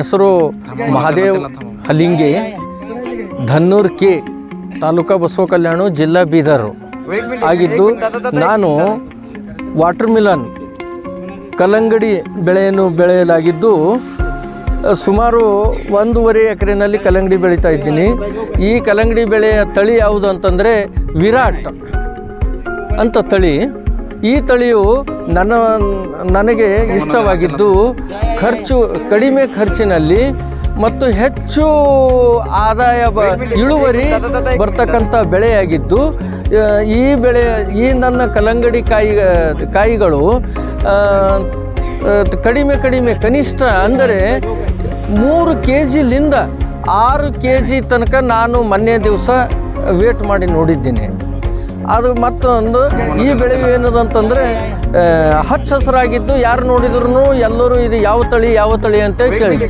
ಹೆಸರು ಮಹಾದೇವ್ ಹಲಿಂಗೆ, ಧನ್ನೂರ್ ಕೆ, ತಾಲೂಕಾ ಬಸವ ಕಲ್ಯಾಣ, ಜಿಲ್ಲಾ ಬೀದರ್ ಆಗಿದ್ದು, ನಾನು ವಾಟರ್ ಮಿಲನ್ ಕಲ್ಲಂಗಡಿ ಬೆಳೆಯನ್ನು ಬೆಳೆಯಲಾಗಿದ್ದು ಸುಮಾರು 1.5 ಎಕರೆನಲ್ಲಿ ಕಲ್ಲಂಗಡಿ ಬೆಳೀತಾ ಇದ್ದೀನಿ. ಈ ಕಲ್ಲಂಗಡಿ ಬೆಳೆಯ ತಳಿ ಯಾವುದು ಅಂತಂದರೆ ವಿರಾಟ್ ಅಂತ ತಳಿ. ಈ ತಳಿಯು ನನಗೆ ಇಷ್ಟವಾಗಿದ್ದು ಕಡಿಮೆ ಖರ್ಚಿನಲ್ಲಿ ಮತ್ತು ಹೆಚ್ಚು ಆದಾಯ ಇಳುವರಿ ಬರ್ತಕ್ಕಂಥ ಬೆಳೆಯಾಗಿದ್ದು, ಈ ನನ್ನ ಕಲ್ಲಂಗಡಿ ಕಾಯಿಗಳು ಕಡಿಮೆ ಕನಿಷ್ಠ ಅಂದರೆ 3 kgಲಿಂದ 6 kg ತನಕ ನಾನು ಮೊನ್ನೆ ದಿವಸ ವೇಟ್ ಮಾಡಿ ನೋಡಿದ್ದೀನಿ. ಅದು ಮತ್ತೊಂದು ಈ ಬೆಳೆ ಏನದಂತಂದರೆ ಹಚ್ಚ ಹಸಿರಾಗಿದ್ದು ಯಾರು ನೋಡಿದ್ರು ಎಲ್ಲರೂ ಇದು ಯಾವ ತಳಿ ಅಂತ ಕೇಳಿದ್ರು.